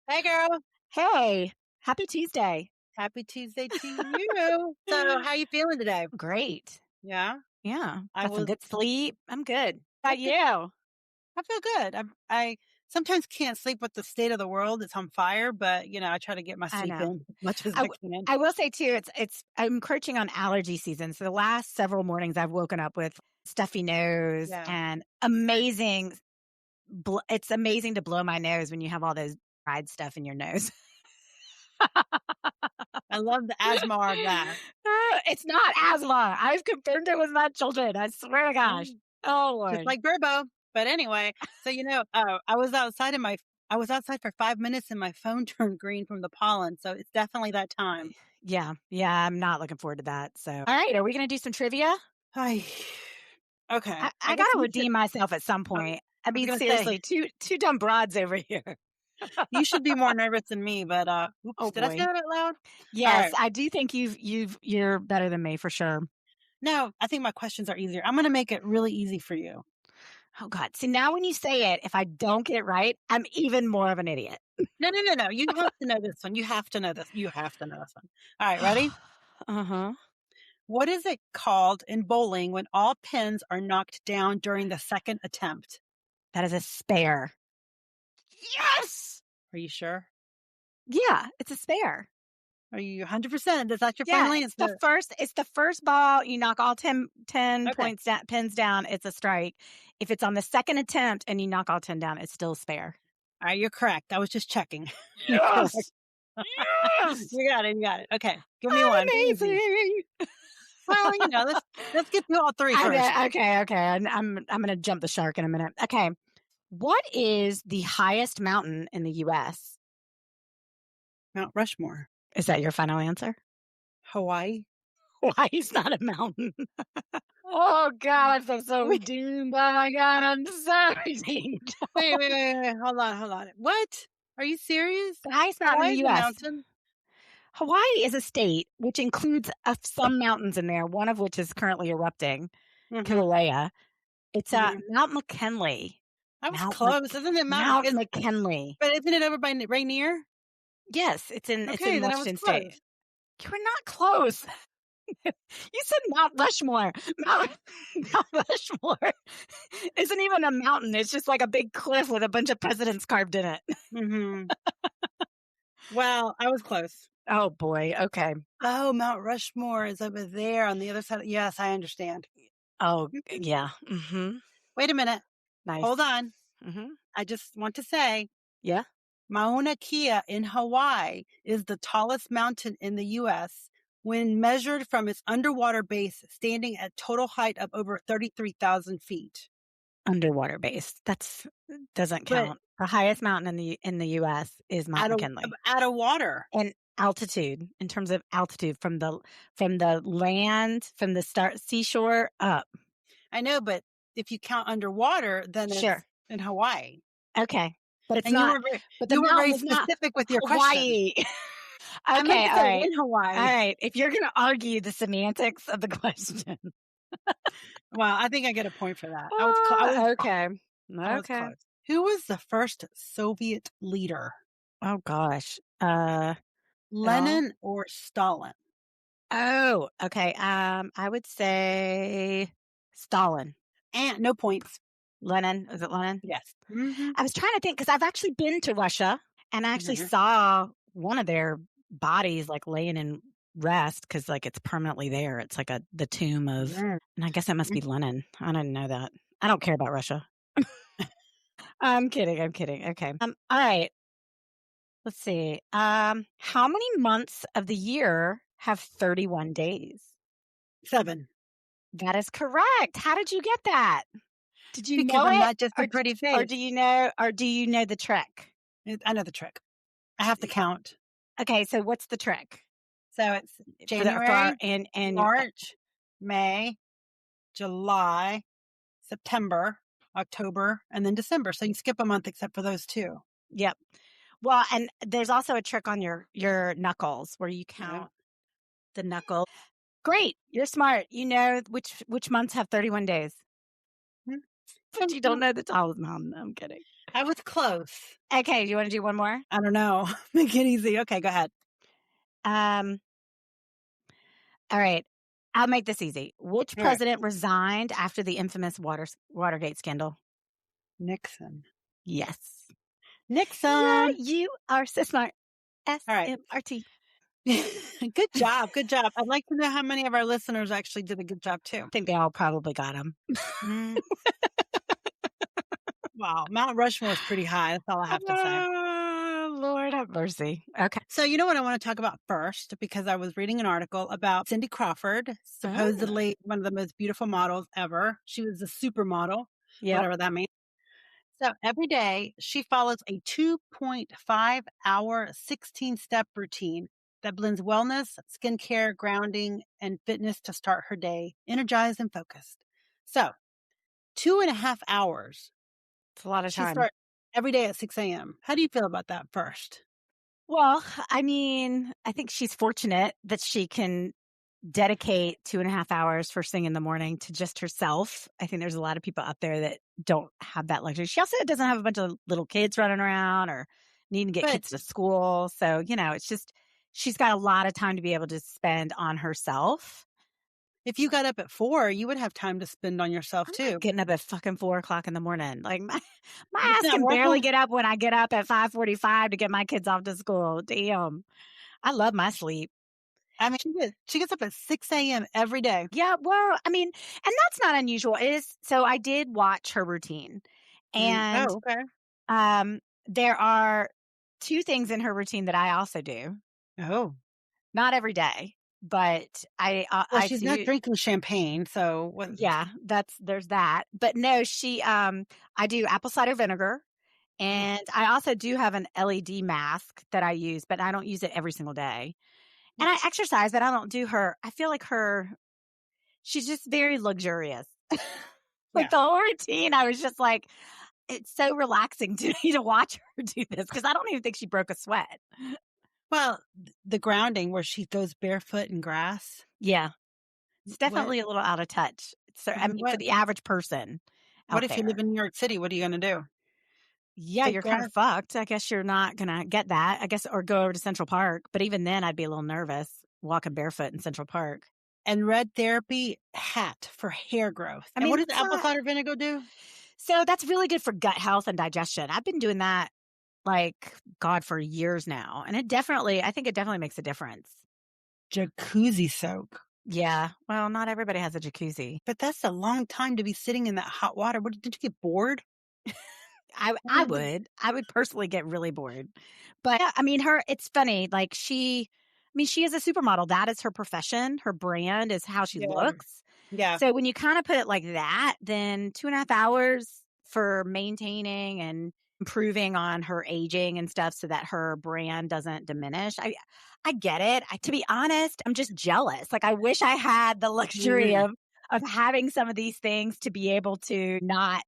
Hey, girl. Hey, happy Tuesday. Happy Tuesday to you. So, how you feeling today? Great. Yeah, Yeah, I got some was. good sleep. I'm good. How about Okay, you? I feel good. I sometimes can't sleep with the state of the world. It's on fire, but I try to get my I sleep know. in as much as I I w can. I will say too, it's I'm encroaching on allergy season. So the last several mornings I've woken up with stuffy nose Yeah, and amazing it's amazing to blow my nose when you have all those fried stuff in your nose. I love the asthma of that. It's not asthma. I've confirmed it with my children. I swear to gosh. Mm, Oh just Lord. like Burbo. But anyway, so I was outside for 5 minutes and my phone turned green from the pollen. So it's definitely that time. Yeah, yeah, I'm not looking forward to that. So, all right, are we gonna do some trivia? Hi. Okay, I I guess gotta you should. redeem myself at some I point. I was mean, gonna say. seriously, two dumb broads over here. You should be more nervous than me, but, oops, Oh did I say boy. that out loud? Yes, Alright. I do think you're better than me for sure. No, I think my questions are easier. I'm gonna make it really easy for you. Oh God. See, now when you say it, if I don't get it right, I'm even more of an idiot. No, no, no, no, you have to know this one. You have to know this. You have to know this one. Alright, ready? Uh-huh. What is it called in bowling when all pins are knocked down during the second attempt? That is a spare. Yes. Are you sure? Yeah, it's a spare. Are you 100%? Is that your Yeah, final answer? it's the first ball, you knock all 10 Okay. points down, pins down, it's a strike. If it's on the second attempt and you knock all 10 down, it's still a spare. Alright, you're correct. I was just checking. You're correct. Yes! Yes! You got it, you got it. Okay, give me I'm one. Be easy. amazing. Well, let's get through all 3 first. Okay. I'm gonna jump the shark in a minute. Okay. What is the highest mountain in the US? Mount Rushmore. Is that your final answer? Hawaii? Hawaii's not a mountain. Oh god, I feel so Wait, redeemed. Oh my god, I'm so redeemed. wait. Hold on, hold on. What? Are you serious? The highest mountain in Hawaii the is a US. mountain? Hawaii is a state which includes some mountains in there, one of which is currently erupting, Mhm, Kilauea. It's mhm. Mount McKinley. I was close. Isn't it Mount Mount is McKinley. but isn't it over by Rainier? Yes, it's Okay, in then I was Washington State. close. You were not close. You said Mount Rushmore. Mount Mount Rushmore isn't even a mountain, it's just like a big cliff with a bunch of presidents carved in it. Mhm. Well, I was close. Oh, boy, okay. Oh, Mount Rushmore is over there on the other side. Yes, I understand. Oh, Mhm. yeah, mhm, Wait a minute. Hold nice. on. Mhm. I just want to say Yeah? Mauna Kea in Hawaii is the tallest mountain in the US when measured from its underwater base, standing at total height of over 33,000 feet. Underwater base, that's doesn't But count. The highest mountain in the US is Mount out of McKinley. out of water. And altitude, in terms of altitude from the land, from the start seashore up. I know, but if you count underwater, then it's Sure. in Hawaii. Okay, but it's And not but the you were mountain very is not specific with your question. Hawaii. I meant Okay, to say in Hawaii. all right, if you're gonna argue the semantics of the question. Well, I think I get a point for that. Okay. I was Okay. close. Who was the first Soviet leader? Oh gosh. Well, Lenin or Stalin? oh, okay, I would say Stalin. And no points. Lenin, is it Lenin? Yes. Mhm. I was trying to think because 'cause I've actually been to Russia, and I actually Mhm. saw one of their bodies, like, laying in rest because like, it's permanently there. It's like the tomb of Yeah. and I guess that must Mm. be Lenin. I didn't know that. I don't care about Russia. I'm kidding, okay. Alright, let's see, how many months of the year have 31 days? 7. That is correct. How did you get that? Did you Because know I'm it, not just a pretty face. or do you know the trick? I know the trick. I have to count. Okay, so what's the trick? So it's For our January, and March, May, July, September, October, and then December. So you skip a month except for those 2. yep. Well, and there's also a trick on your knuckles where you Yeah. count the knuckle. Great, you're smart. You know which months have 31 days, Mm. but you don't know the tallest mountain. I'm kidding. I was close. Okay, you wanna do one more? I don't know. Make it easy. Okay, go ahead. Um, all right. I'll make this easy. Which All right. president resigned after the infamous Watergate scandal? Nixon. Yes. Yeah, Nixon. you are so smart. All right. SMRT. Good job. Good job. I'd like to know how many of our listeners actually did a good job too. I think they all probably got them. Mm, wow. Mount Rushmore is pretty high. That's all I have to say. Lord have mercy. Okay. So, you know what I want to talk about first? Because I was reading an article about Cindy Crawford, Oh, supposedly one of the most beautiful models ever. She was a supermodel, yep. whatever that means. So, every day she follows a 2.5 hour, 16-step routine that blends wellness, skincare, grounding, and fitness to start her day energized and focused. So, 2.5 hours. It's a lot of She time. starts every day at 6 a.m. How do you feel about that first? Well, I mean, I think she's fortunate that she can dedicate 2.5 hours first thing in the morning to just herself. I think there's a lot of people out there that don't have that luxury. She also doesn't have a bunch of little kids running around or needing to get But kids to school. So, it's just, she's got a lot of time to be able to spend on herself. if you got up at 4, you would have time to spend on yourself I'm not too. getting up at fucking 4 o'clock in the morning. Like my It's ass not can worth barely it. get up when I get up at 5:45 to get my kids off to school. Damn. I love my sleep. I mean, she gets up at 6 a.m. every day. Yeah, well, I mean, and that's not unusual. It is so I did watch her routine. And Oh, okay. um there are two things in her routine that I also do. Oh, Not every day, but well, I she's not do. drinking champagne, so what? Yeah, there's that. But no, I do apple cider vinegar. Mm, And I also do have an LED mask that I use, but I don't use it every single day. And I exercise, but I don't do I feel like she's just very luxurious. Like yeah. the whole routine, I was just like, it's so relaxing to me to watch her do this because I don't even think she broke a sweat. Well, the grounding where she goes barefoot in grass. Yeah, it's What? definitely a little out of touch. So, I mean, for What? the average person What out if you live there. in New York City? What are you gonna do? Yeah, Take you're kind of grass fucked. I guess you're not gonna get that. I guess, or go over to Central Park. But even then, I'd be a little nervous walking barefoot in Central Park. and red therapy hat for hair growth. I And what mean, does it's apple not. cider vinegar do? So that's really good for gut health and digestion. I've been doing that like God for years now, and I think it definitely makes a difference. Jacuzzi soak. Yeah, well, not everybody has a jacuzzi. But that's a long time to be sitting in that hot water. What did you get bored? I would personally get really bored. But yeah, I mean, it's funny. Like she is a supermodel. That is her profession. Her brand is how she Yeah. looks. Yeah. So when you kind of put it like that, then 2.5 hours for maintaining and improving on her aging and stuff so that her brand doesn't diminish. I get it. To be honest, I'm just jealous. Like I wish I had the luxury Mhm. of having some of these things to be able to not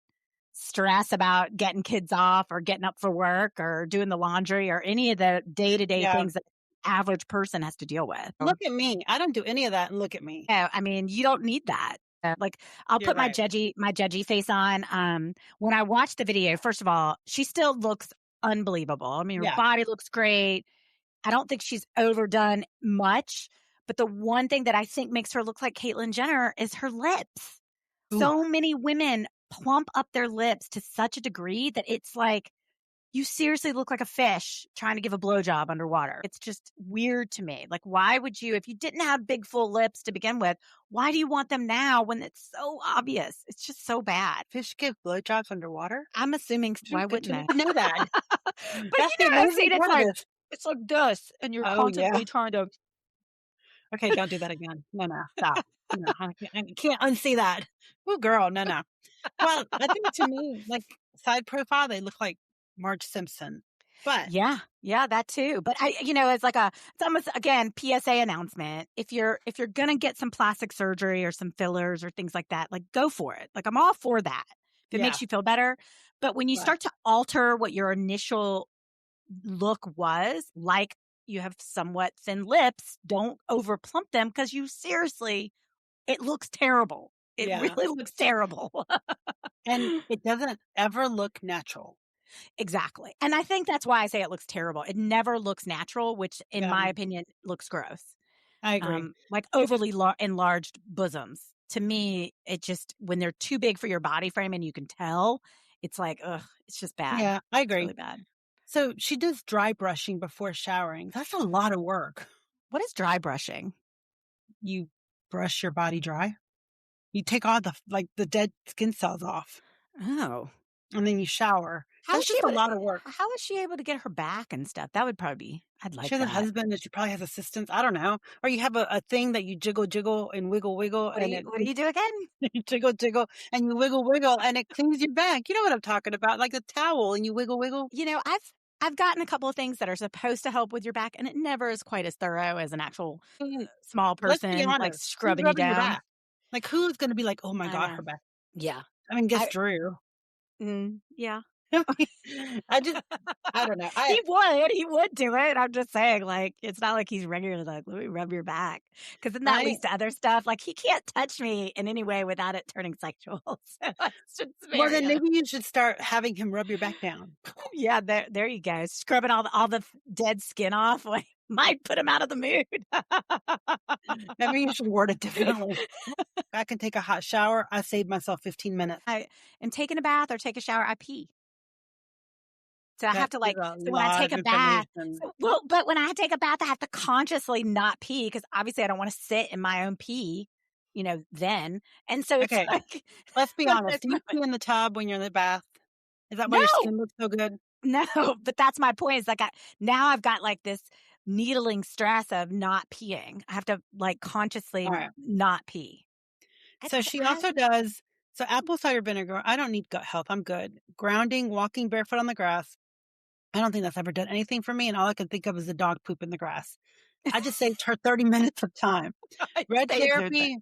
stress about getting kids off or getting up for work or doing the laundry or any of the day-to-day Yeah. things that the average person has to deal with. Look at me. I don't do any of that, and look at me. No, I mean, you don't need that. Like, I'll You're put right. my judgy face on. When I watch the video, first of all, she still looks unbelievable. I mean, her Yeah. body looks great. I don't think she's overdone much, but the one thing that I think makes her look like Caitlyn Jenner is her lips. Ooh. So many women plump up their lips to such a degree that it's like you seriously look like a fish trying to give a blowjob underwater. It's just weird to me. Like, why would you, if you didn't have big, full lips to begin with, why do you want them now when it's so obvious? It's just so bad. Fish give blowjobs underwater? I'm assuming, why wouldn't Who they? would know that? But That's the I've amazing seen part of this. it's like this, and you're Oh, yeah. constantly trying to. Okay, don't do that again. No, no, stop. No, I can't unsee that. Oh, girl, no, no. Well, I think to me, like, side profile, they look like Marge Simpson. But Yeah, yeah, that too. But it's like it's almost again PSA announcement. If you're gonna get some plastic surgery or some fillers or things like that, like go for it. Like I'm all for that if it yeah, makes you feel better. But when you right. start to alter what your initial look was, like you have somewhat thin lips, don't overplump them because you seriously, it looks terrible. It Yeah. really looks terrible. And it doesn't ever look natural. Exactly. And I think that's why I say it looks terrible. It never looks natural, which in Yeah, my opinion looks gross. I agree. Like overly enlarged bosoms. To me, it just when they're too big for your body frame and you can tell, it's like, ugh, it's just bad. Yeah, I It's agree. really bad. So she does dry brushing before showering. That's a lot of work. What is dry brushing? You brush your body dry. You take all the dead skin cells off, Oh. and then you shower. How That's is she just a able to lot of work. how is she able to get her back and stuff? That would probably be I'd She like has a that. husband and she probably has assistants. I don't know. Or you have a thing that you jiggle, jiggle, and wiggle, wiggle, and it What do you do again? you jiggle, jiggle, and you wiggle, wiggle, and it cleans your back. You know what I'm talking about, like a towel, and you wiggle, wiggle. I've gotten a couple of things that are supposed to help with your back, and it never is quite as thorough as an actual Mm, small let's be person, like, honest. Who's scrubbing you rubbing your down. back? Like, who's gonna be like, "Oh my I god, know. her back." Yeah. I mean, guess I Drew. yeah. I mean, I just I don't know. He would do it. I'm just saying, like, it's not like he's regularly like, "Let me rub your back," because then that I leads to other stuff, like, he can't touch me in any way without it turning sexual, so I should well, spare then you. maybe you should start having him rub your back down. Yeah, there you go, scrubbing all the dead skin off, like, might put him out of the mood. Maybe you should word it differently. I can take a hot shower. I save myself 15 minutes. I am taking a bath or take a shower, I pee. So I have That to, is like a so when I lot take of a bath information. but when I take a bath, I have to consciously not pee because obviously I don't wanna sit in my own pee, then, and so it's Okay, like let's be honest. that's Do my you pee in the tub when you're in the bath? Is that why your No! skin looks so good? No, but that's my point, is like now I've got, like, this needling stress of not peeing. I have to, like, consciously Alright. not pee. So she also does apple cider vinegar. I don't need gut health. I'm good. Grounding, walking barefoot on the grass. I don't think that's ever done anything for me, and all I can think of is the dog poop in the grass. I just saved her 30 minutes of time. I Red saved her therapy,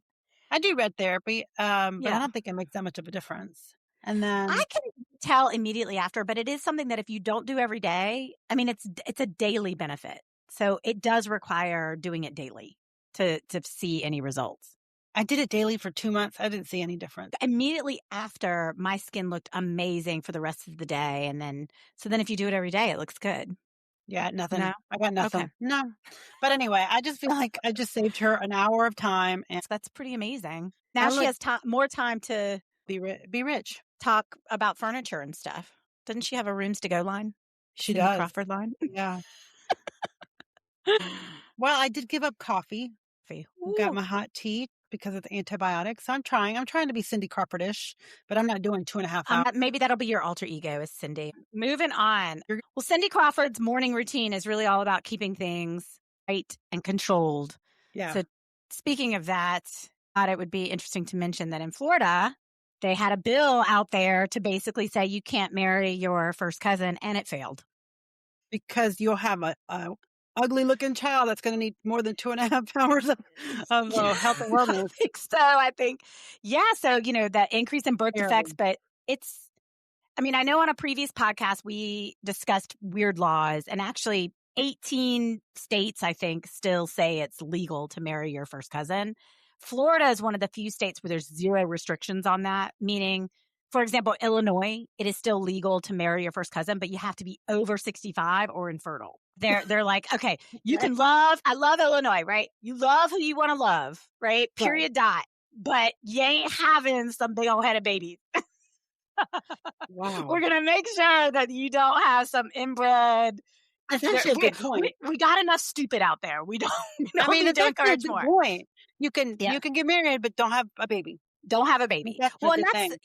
I do red therapy, but I Yeah. don't think it makes that much of a difference. And then I can tell immediately after, but it is something that if you don't do every day, I mean, it's a daily benefit. So it does require doing it daily to see any results. I did it daily for 2 months. I didn't see any difference. Immediately after, my skin looked amazing for the rest of the day, and then if you do it every day, it looks good. Yeah, No? nothing. I got Okay. nothing. No. But anyway, I just feel like I just saved her an hour of time, and So that's pretty amazing. I Now she look has more time to be rich. talk about furniture and stuff. Doesn't she have a Rooms to Go line? She Cindy does. Crawford line? Yeah. Well, I did give up coffee. Got Ooh. my hot tea because of the antibiotics. So I'm trying. I'm trying to be Cindy Crawfordish, but I'm not doing 2.5 hours. Maybe that'll be your alter ego is Cindy. Moving on. You're Well, Cindy Crawford's morning routine is really all about keeping things right and controlled. Yeah, So speaking of that, I thought it would be interesting to mention that in Florida, they had a bill out there to basically say you can't marry your first cousin, and it failed. because you'll have a ugly looking child that's going to need more than 2.5 hours of health and I wellness. think so. I think, yeah. So, that increase in birth defects, Terrible. but I mean, I know on a previous podcast we discussed weird laws, and actually 18 states, I think, still say it's legal to marry your first cousin. Florida is one of the few states where there's zero restrictions on that, meaning, for example, Illinois, it is still legal to marry your first cousin, but you have to be over 65 or infertile. They're like, okay, you Okay. can I love Illinois, right? You love who you want to love, right? Right. Period dot. But you ain't having some big old head of babies. Wow. We're gonna make sure that you don't have some inbred. That's actually a good point. We got enough stupid out there. We don't we I don't mean, need that's to actually a encourage good more. point. Yeah. You can get married, but don't have a baby. Don't have a I think baby. that's a Well, and good thing.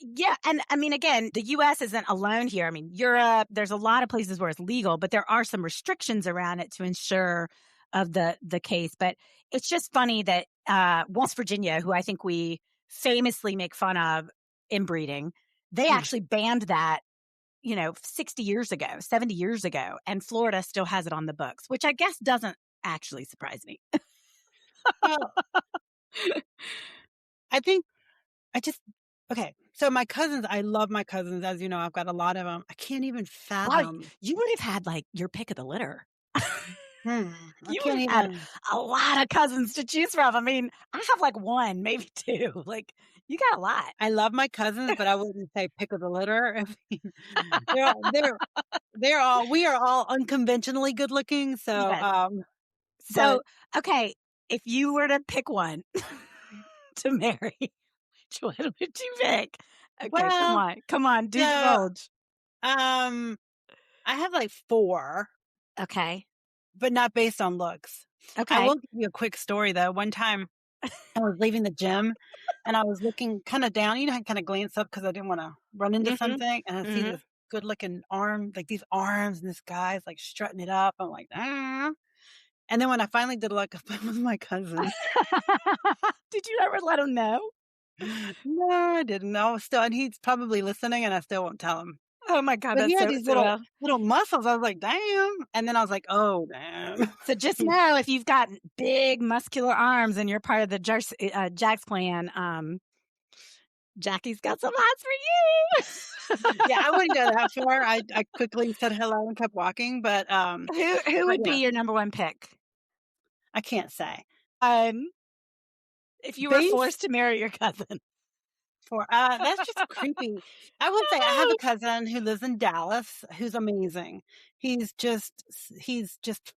and I mean, again, the US isn't alone here. I mean, Europe, there's a lot of places where it's legal, but there are some restrictions around it to ensure of the case. But it's just funny that West Virginia, who I think we famously make fun of inbreeding, they Hmm. actually banned that 60 years ago, 70 years ago, and Florida still has it on the books, which I guess doesn't actually surprise me. Well, I think I just okay. So my cousins, I love my cousins. As you know, I've got a lot of them. I can't even Wow, fathom. you would have had like your pick of the litter. Hmm, I You would can't have had even. a lot of cousins to choose from. I mean, I have like one, maybe two. Like You got a lot. I love my cousins, but I wouldn't say pick of the litter. I mean, they're all we are all unconventionally good looking, so, Yes. but So, okay, if you were to pick one to marry, which one would you pick? Okay, come well, on. Come on, do so, divulge. um, I have, like, 4, Okay. but not based on looks. I Okay. will give you a quick story, though. One time, I was leaving the gym, and I was looking kinda down, I kinda glanced up because I didn't wanna run into Mhm. something, and I see Mhm. this good-looking arm, like, these arms, and this guy's, like, strutting it up. I'm like, "Ah." And then when I finally did look up, it was my cousin. Did you ever let him know? No, I didn't know. Still, and he's probably listening, and I still won't tell him. Oh my god, But he that's had so these so well. little muscles. I was like, "Damn." And then I was like, "Oh, damn." So just know if you've got big muscular arms and you're part of the Jack's clan, Jackie's got some hots for Yeah, I you. wouldn't go that far. I quickly said hello and kept walking, Who but would be yeah, your number 1 pick? I can't say. Um, if you were Based forced to marry your cousin. for that's just creepy. I would say I have a cousin who lives in Dallas who's amazing. He's just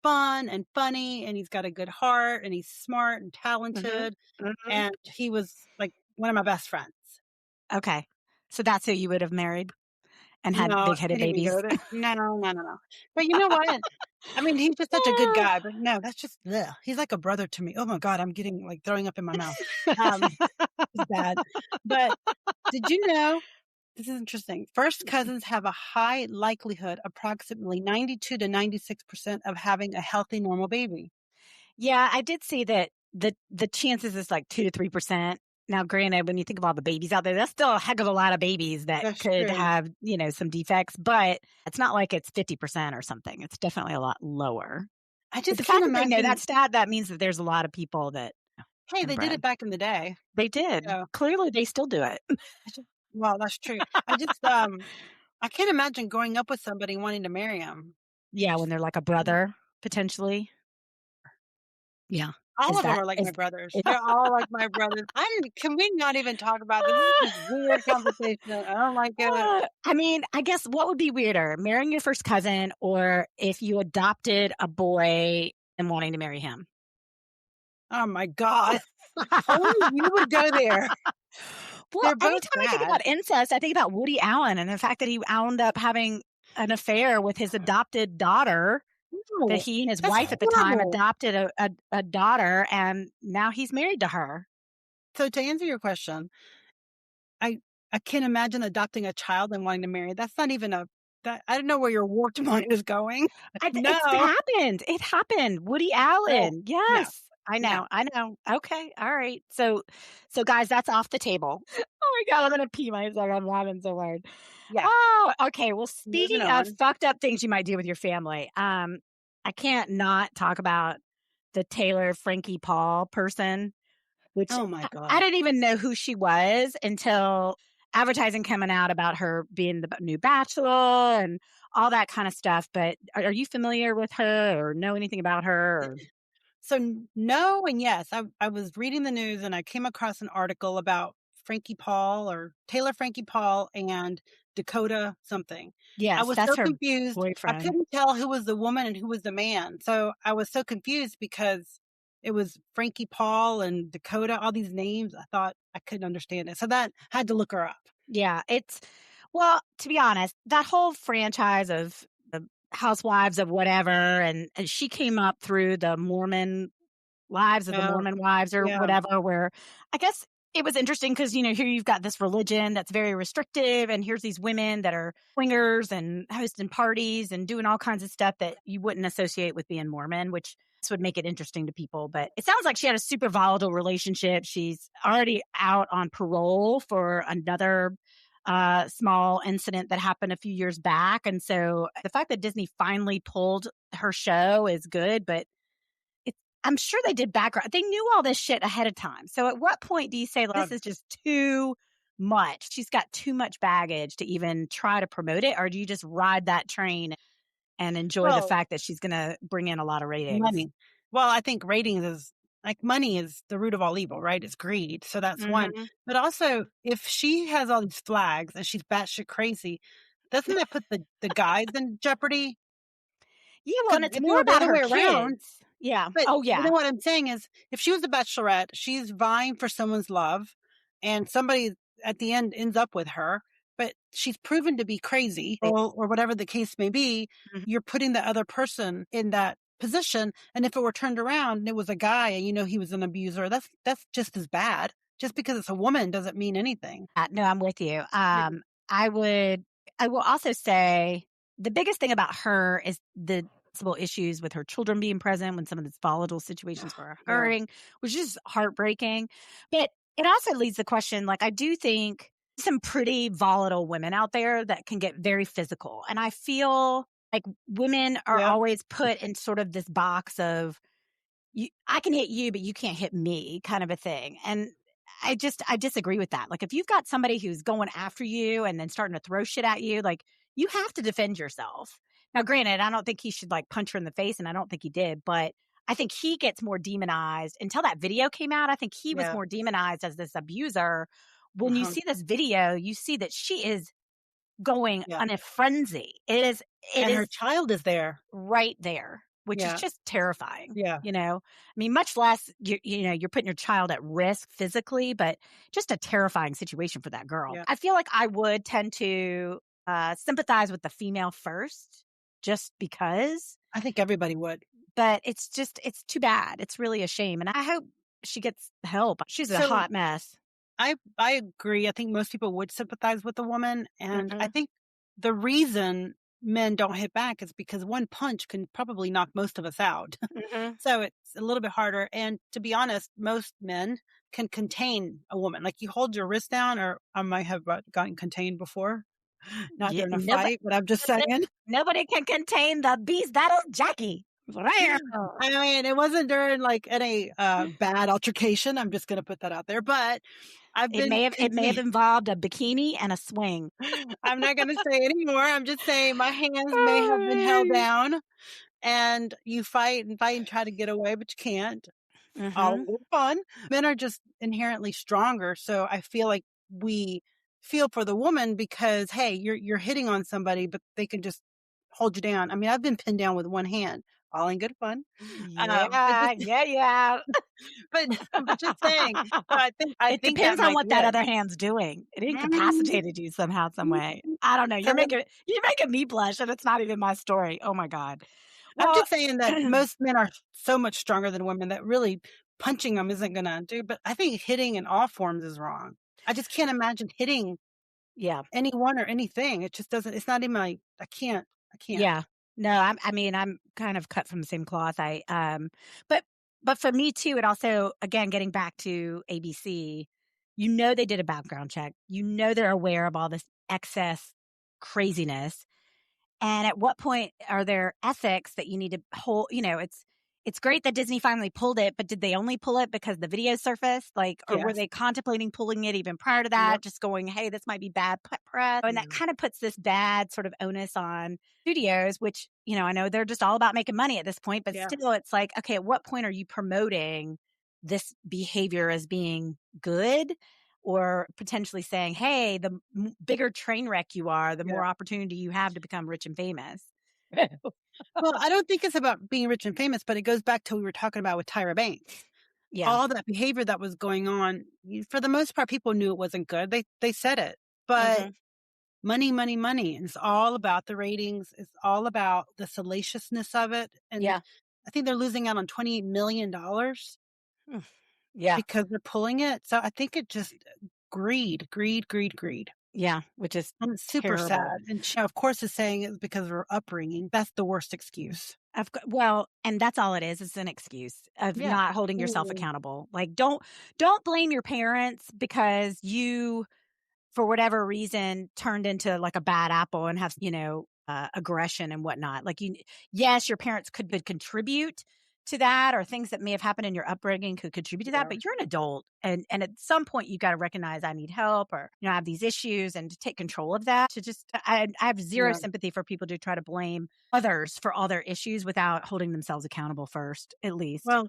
fun and funny, and he's got a good heart, and he's smart and Mhm, talented, mhm. and he was, like, one of my best friends. Okay. So that's who you would have married and had No, big-headed can't even babies? go there. No, no, no, no. But you know what? I mean, he's just such a good guy, but no, that's just ugh. He's like a brother to me. Oh my god, I'm getting, like, throwing up in my mouth. Um, it's bad. But did you know this is interesting. First cousins have a high likelihood, approximately 92 to 96% of having a healthy, normal baby. Yeah, I did see that the chances is like 2 to 3%. Now, granted, when you think of all the babies out there, that's still a heck of a lot of babies that That's could true. have, some defects, but it's not like it's 50% or something. It's definitely a lot lower. I But just the can't fact that they know that imagine. stat, that means that there's a lot of people that Hey, they did it inbred. back in the day. They did. So Clearly, they still do it. I just well, that's true. I can't imagine growing up with somebody wanting to marry him. Yeah, when they're like a brother, potentially. Yeah. All Is of them that are like is my brothers. They're all like my brothers. Can we not even talk about this? This is just weird conversation. I don't like it. I mean, I guess what would be weirder, marrying your first cousin or if you adopted a boy and wanting to marry him? Oh my god. Only you would go there. Well, They're both anytime I think bad. about incest, I think about Woody Allen and the fact that he wound up having an affair with his adopted daughter, that No, he and his that's wife at the time horrible. adopted a daughter, and now he's married to her. So to answer your question, I I can't imagine adopting a child and wanting to marry. That's not even a that I don't know where your warped mind is going. It's No. happened. It happened. Woody No. Allen. No. Yes. I No. know. I know. Okay. All right. So guys, that's off the table. Oh my god, I'm gonna pee myself. I'm laughing so hard. Yeah. Oh, okay. Well, Moving speaking of on. fucked up things you might do with your family, I can't not talk about the Taylor Frankie Paul person, which Oh my I god. didn't even know who she was until advertising coming out about her being the new bachelor and all that kind of stuff. But are you familiar with her or know anything about her? Or So, no and yes. I was reading the news and I came across an article about Frankie Paul or Taylor Frankie Paul and Dakota something. I yes, was that's so her confused. I boyfriend. couldn't tell who was the woman and who was the man. So I was so confused because it was Frankie Paul and Dakota, all these names. I thought I couldn't understand it. So that had to look her up. Yeah, well, to be honest, that whole franchise of the Housewives of whatever, and she came up through the Mormon Lives of the Oh, Mormon Wives or yeah. whatever, where I guess it was interesting because, here you've got this religion that's very restrictive, and here's these women that are swingers and hosting parties and doing all kinds of stuff that you wouldn't associate with being Mormon, which would make it interesting to people. But it sounds like she had a super volatile relationship. She's already out on parole for another small incident that happened a few years back. And so the fact that Disney finally pulled her show is good, but I'm sure they did background. They knew all this shit ahead of time. So at what point do you say, Uh, this is just too much? She's got too much baggage to even try to promote it? Or do you just ride that train and enjoy the well, fact that she's going to bring in a lot of ratings? money. Well, I think ratings is like money is the root of all evil, right? It's greed. So that's one. Mhm. But also, if she has all these flags and she's batshit crazy, doesn't that put the guys in jeopardy? Yeah, well, Because and it's if it more were the about other her way around, kids. Yeah. but Oh, you yeah. know what I'm saying is, if she was a bachelorette, she's vying for someone's love, and somebody at the end ends up with her, but she's proven to be crazy or whatever the case may be. Mhm. You're putting the other person in that position, and if it were turned around and it was a guy and you know he was an abuser, that's just as bad. Just because it's a woman doesn't mean anything. No, I'm with you. Yeah. I would I will also say the biggest thing about her is the possible issues with her children being present when some of these volatile situations were Yeah. occurring, which is heartbreaking. But it also leads the question, like, I do think some pretty volatile women out there that can get very physical. And I feel like women are Yep. always put in sort of this box of I can hit you, but you can't hit me kind of a thing. And I disagree with that. Like if you've got somebody who's going after you and then starting to throw shit at you, like you have to defend yourself. Now, granted, I don't think he should like punch her in the face, and I don't think he did, but I think he gets more demonized until that video came out. I think he was Yeah. more demonized as this abuser. When you Uh-huh. see this video, you see that she is going Yeah. on a frenzy. It And her is child is there. right there, which is Yeah. just terrifying, Yeah. you know? I mean, much less you're putting your child at risk physically, but just a terrifying situation for that girl. Yeah. I feel like I would tend to sympathize with the female first just because, I think everybody would. but it's too bad. It's really a shame. And I hope she gets help. She's a So hot mess. I agree. I think most people would sympathize with the woman, and I Hmm. think the reason men don't hit back is because one punch can probably knock most of us out. Hmm. So it's a little bit harder, and to be honest, most men can contain a woman. Like, you hold your wrist down, or I might have gotten contained before, not Yeah, during a fight, but I'm just saying. nobody can contain the beast that is Jackie. I mean, it wasn't during, like, any, bad altercation, I'm just gonna put that out there, but I've been It may have contained. involved a bikini and a swing. I'm not gonna say anymore. I'm just saying my hands may have been held down, and you fight and try to get away, but you can't. All Mhm. in good fun. Men are just inherently stronger, so I feel like we feel for the woman because, hey, you're hitting on somebody, but they can just hold you down. I mean, I've been pinned down with one hand, all in good fun. But Yeah, just yeah, yeah. but but just saying. So I It think that depends on might what be that it. other hand's doing. It Mm. incapacitated you somehow, some way. I don't know. So You're making me blush, and it's not even my story. Oh my god. I'm Well, just saying that most men are so much stronger than women that really punching them isn't gonna do, but I think hitting in all forms is wrong. I just can't imagine hitting yeah. anyone or anything. It just doesn't, it's not even like, I can't. Yeah. No, I mean, I'm kind of cut from the same cloth. But but for me too, it also, again, getting back to ABC, they did a background check. They're aware of all this excess craziness. And at what point are there ethics that you need to hold? It's great that Disney finally pulled it, but did they only pull it because the video surfaced? Like, or were Yes. they contemplating pulling it even prior to that? Yep. Just going, hey, this might be bad press. And that Yeah. kind of puts this bad sort of onus on studios, which, I know they're just all about making money at this point, but Yeah. still it's like, okay, at what point are you promoting this behavior as being good? Or potentially saying, hey, the bigger train wreck you are, the Yeah. more opportunity you have to become rich and famous. Well, I don't think it's about being rich and famous, but it goes back to what we were talking about with Tyra Banks. Yeah. All that behavior that was going on, for the most part, people knew it wasn't good. They said it, but Mhm. money, money, money. It's all about the ratings. It's all about the salaciousness of it. And Yeah. I think they're losing out on $28 million Mm. Yeah. because they're pulling it. So I think it just greed, greed, greed, greed. Yeah, which is And it's super terrible. sad. And she, of course, is saying it's because of her upbringing. That's the worst excuse. Well, and that's all it is. It's an excuse of Yeah. not holding yourself Mm. accountable. Like, don't blame your parents because you, for whatever reason, turned into like a bad apple and have, aggression and whatnot. Like, yes, your parents could contribute to that, or things that may have happened in your upbringing could contribute to that, Yeah. but you're an adult. And at some point you got to recognize I need help, or, I have these issues, and to take control of that. I have zero Yeah. sympathy for people to try to blame others for all their issues without holding themselves accountable first, at least. Well,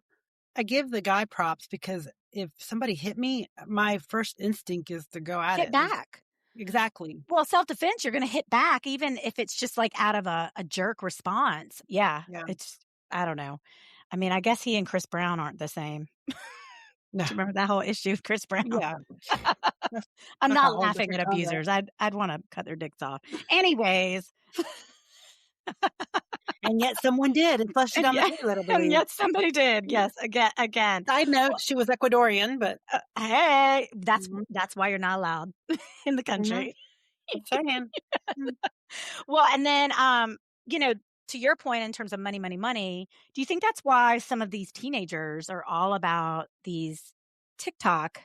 I give the guy props because if somebody hit me, my first instinct is to go at Hit it. back. Exactly. Well, self-defense, you're gonna hit back even if it's just, like, out of a jerk response. Yeah, Yeah. it's I don't know. I mean, I guess he and Chris Brown aren't the same. No. Do you remember that whole issue with Chris Brown? Yeah. That's I'm that's a not whole laughing at different genre. abusers. I'd wanna cut their dicks off. Anyways, And yet someone did and flushed it and down the yet toilet, I and believe. yet somebody did. Yes, again. Side note, Well, she was Ecuadorian, but hey, mhm, that's why you're not allowed in the mhm, country. I'm saying. Mm, Well, and then, you know, to your point in terms of money, money, money, do you think that's why some of these teenagers are all about these TikTok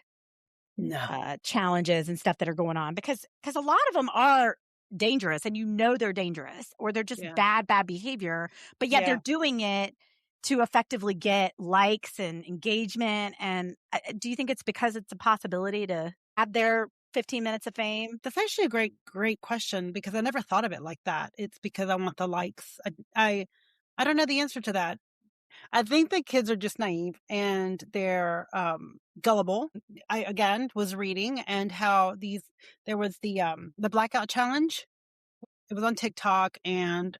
no. challenges and stuff that are going on? Because a lot of them are dangerous, and you know they're dangerous, or they're just Yeah. bad behavior, but yet they're Yeah. doing it to effectively get likes and engagement. And do you think it's because it's a possibility to have their 15 minutes of fame? That's actually a great question because I never thought of it like that. It's because I want the likes. I don't know the answer to that. I think the kids are just naive and they're, gullible. I, again, was reading and how there was the blackout challenge. It was on TikTok, and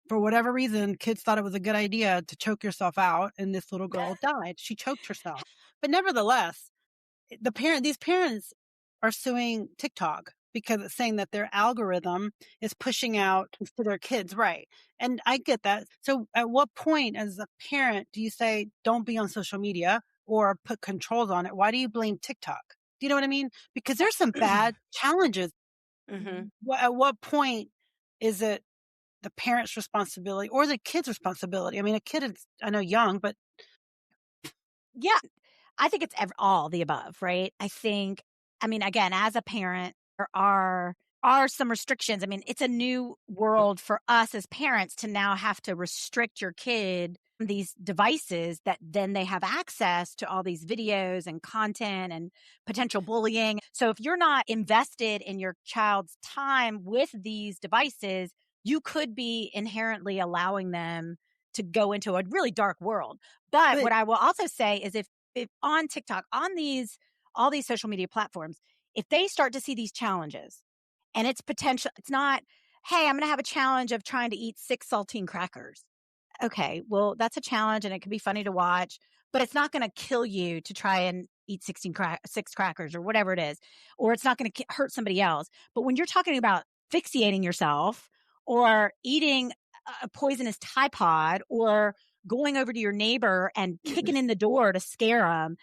for whatever reason, kids thought it was a good idea to choke yourself out, and this little girl died. She choked herself. But nevertheless, these parents are suing TikTok because it's saying that their algorithm is pushing out to their kids, right? And I get that. So at what point as a parent do you say don't be on social media or put controls on it? Why do you blame TikTok? Do you know what I mean? Because there's some bad challenges. Hmm. At what point is it the parent's responsibility or the kid's responsibility? I mean, a kid is, I know, young, but Yeah, I think it's all the above, right? I mean, again, as a parent, there are some restrictions. I mean, it's a new world for us as parents to now have to restrict your kid from these devices that then they have access to all these videos and content and potential bullying. So if you're not invested in your child's time with these devices, you could be inherently allowing them to go into a really dark world. But but what I will also say is if on TikTok, on all these social media platforms, if they start to see these challenges and it's not, hey, I'm going to have a challenge of trying to eat 6 saltine crackers. Okay, well, that's a challenge and it can be funny to watch, but it's not going to kill you to try and eat 6 crackers or whatever it is, or it's not going to hurt somebody else. But when you're talking about fixating yourself or eating a poisonous Tide Pod or going over to your neighbor and kicking in the door to scare them,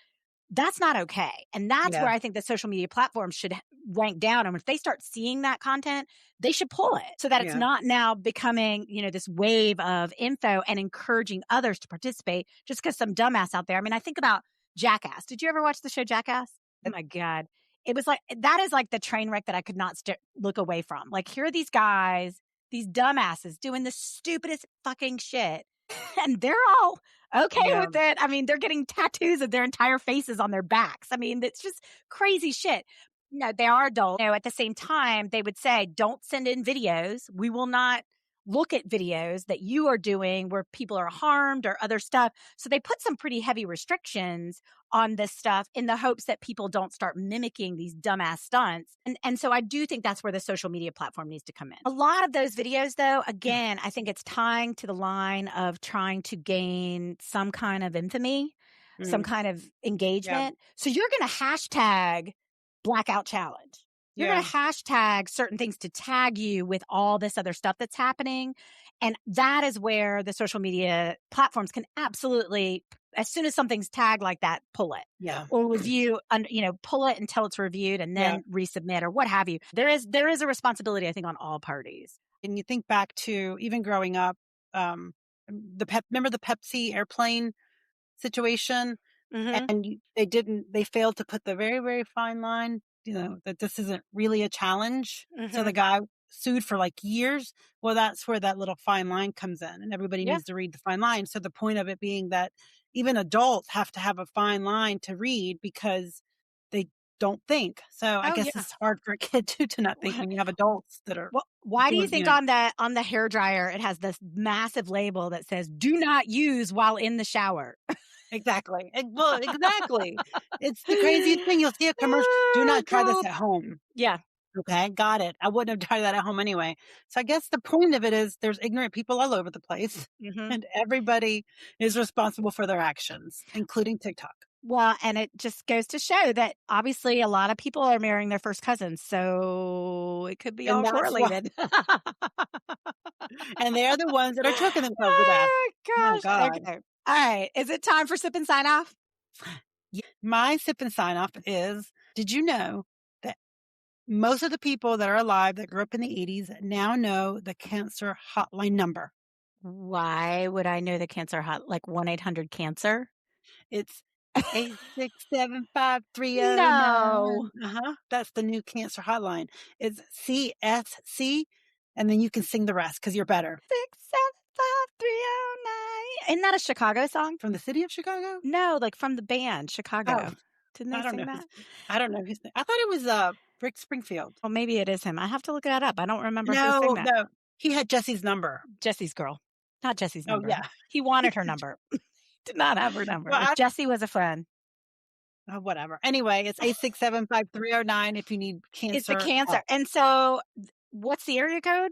that's not okay. And that's yeah, where I think the social media platforms should rank down. And if they start seeing that content, they should pull it so that it's yeah. not now becoming, this wave of info and encouraging others to participate just because some dumbass out there. I mean, I think about Jackass. Did you ever watch the show Jackass? Oh my God. It was like, that is like the train wreck that I could not look away from. Like, here are these guys, these dumbasses doing the stupidest fucking shit. And they're all okay Yeah. with it. I mean, they're getting tattoos of their entire faces on their backs. I mean, it's just crazy shit. No, they are adults. At the same time, they would say, don't send in videos. We will not look at videos that you are doing where people are harmed or other stuff. So they put some pretty heavy restrictions on this stuff in the hopes that people don't start mimicking these dumbass stunts. And so I do think that's where the social media platform needs to come in. A lot of those videos, though, again, I think it's tying to the line of trying to gain some kind of infamy, some Mm, kind of yeah, engagement. So you're going to hashtag blackout challenge. You're going yeah, to hashtag certain things to tag you with all this other stuff that's happening. And that is where the social media platforms can absolutely, as soon as something's tagged like that, pull it yeah, or review, pull it until it's reviewed and yeah. then resubmit or what have you. There is a responsibility, I think, on all parties. And you think back to even growing up, um, remember the Pepsi airplane situation? Hmm. And they failed to put the very, very fine line, that this isn't really a challenge. So Hmm. the guy sued for like years. Well, that's where that little fine line comes in, and everybody Yeah. needs to read the fine line. So the point of it being that even adults have to have a fine line to read because they don't think. So I Oh, guess yeah. it's hard for a kid to not think when you have adults that are Well, why do you doing, think on the hair dryer it has this massive label that says "Do not use while in the shower"? Exactly. Well, exactly. It's the craziest thing. You'll see a commercial. Do Oh, not try this God. at home. Yeah. Okay, got it. I wouldn't have tried that at home anyway. So I guess the point of it is there's ignorant people all over the place, Mhm. and everybody is responsible for their actions, including TikTok. Well, and it just goes to show that obviously a lot of people are marrying their first cousins, so it could be And all that's why, correlated. and they're the ones that are choking themselves to death. Oh My gosh. God. Okay. All right. Is it time for sip and sign off? Yeah. My sip and sign off is, did you know that most of the people that are alive that grew up in the 80s now know the cancer hotline number? Why would I know the cancer hot like 1-800-cancer? It's 8675309. No. Uh-huh. That's the new cancer hotline. It's CSC, and then you can sing the rest because you're better. 675-309. Isn't that a Chicago song? From the city of Chicago? No, like from the band Oh, Chicago. Didn't they I don't sing know his that? I don't know his name. I thought it was, Rick Springfield. Well, maybe it is him. I have to look that up. I don't remember who sang No, that. no. He had Jesse's number. Jesse's girl. Not Jesse's Oh, number. yeah. He wanted her number. Did not have her number. Well, I Jesse was a friend. whatever. Anyway, it's 8675309 if you need It's a cancer cancer. help. And so what's the area code?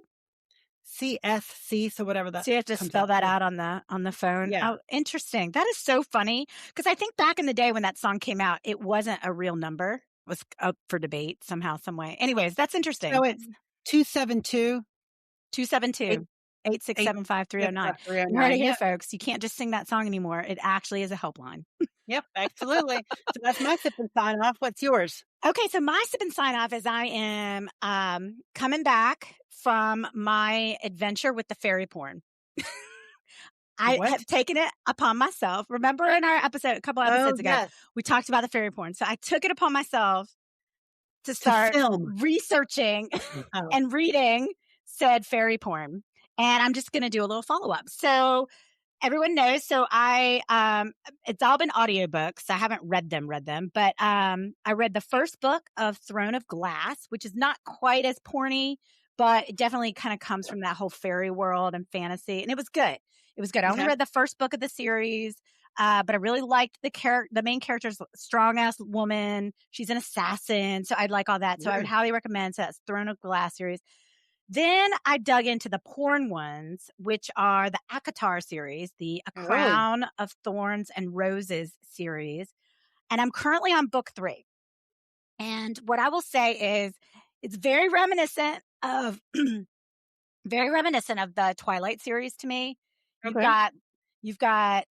CSC, so whatever that So you have to comes spell out that to. out on the phone. Yeah. Oh, interesting. That is so funny because I think back in the day when that song came out, it wasn't a real number. It was up for debate somehow, some way. Anyways, that's So interesting. it's 272 272 8675309. You heard 865 it here, Yep, folks. You can't just sing that song anymore. It actually is a helpline. yep, absolutely. So that's my sip and sign off. What's yours? Okay, so my sip and sign off is I am coming back from my adventure with the fairy porn. I What? have taken it upon myself. Remember in our episode, a couple Oh, episodes ago, yes, we talked about the fairy porn. So I took it upon myself to to start film. researching Oh, and reading said fairy porn. And I'm just going to do a little follow up. So everyone knows. So it's all been audiobooks. I haven't read them, but I read the first book of Throne of Glass, which is not quite as porny, but it definitely kind of comes from that whole fairy world and fantasy. And it was good. It was good. I only okay. read the first book of the series. But I really liked the main character's strong ass woman. She's an assassin. So I'd like all that. So I would Mm, highly recommend. So that's Throne of Glass series. Then I dug into the porn ones, which are the Akatar series, the A oh, Crown of Thorns and Roses series. And I'm currently on book 3. And what I will say is it's very reminiscent of very reminiscent of the Twilight series to me. You've okay. got you've got,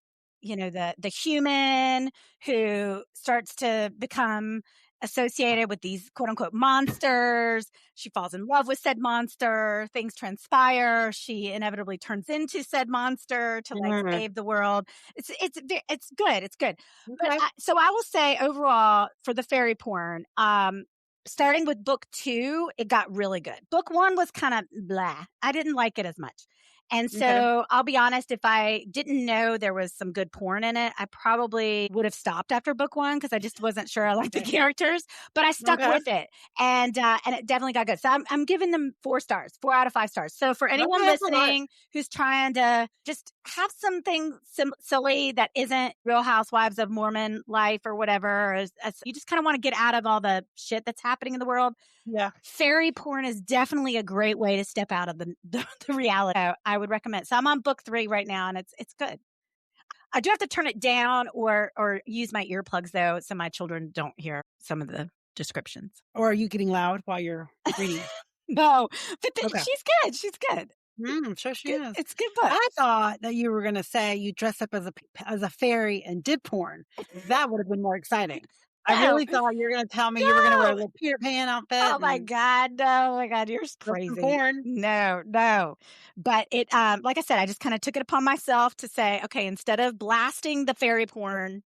the human who starts to become associated with these quote unquote monsters. She falls in love with said monster. Things transpire. She inevitably turns into said monster to like Mm, save the world. It's good. It's good. But okay. so I will say overall for the fairy porn, starting with book 2, it got really good. Book 1 was kind of blah. I didn't like it as much. And Okay. so I'll be honest, if I didn't know there was some good porn in it, I probably would have stopped after book 1 because I just wasn't sure I liked the Okay. characters. But I stuck Okay. with it, and it definitely got good. So I'm giving them 4 stars, 4 out of 5 stars. So for Okay. anyone That's a lot. listening who's trying to just have something silly that isn't Real Housewives of Mormon life or whatever, or you just kind of want to get out of all the shit that's happening in the world, Yeah. fairy porn is definitely a great way to step out of the reality. So I would recommend. So I'm on book 3 right now, and it's good. I do have to turn it down or use my earplugs though, so my children don't hear some of the descriptions. Or are you getting loud while you're reading? No, but Okay. she's good. She's good. I'm sure she Good. is. It's a good book. I thought that you were gonna say you dress up as a fairy and did porn. That would have been more exciting. I No, really thought you were gonna tell me you were gonna wear a no. little Peter Pan Oh outfit my and god, no. Oh my god, you're go some crazy. porn. No, no. But it like I said, I just kind of took it upon myself to say, okay, instead of blasting the fairy porn,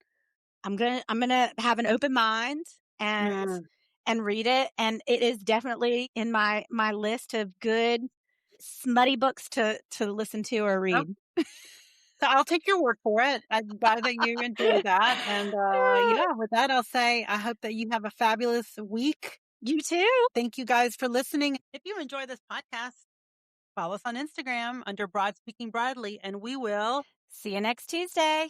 I'm going to have an open mind and Mm, read it, and it is definitely in my list of good smutty books to listen to or oh, read. so I'll take your word for it. I'm glad that you enjoyed that, and, yeah, with that, I'll say I hope that you have a fabulous week. You too. Thank you guys for listening. If you enjoy this podcast, follow us on Instagram under Broad Speaking Broadly, and we will See you next Tuesday.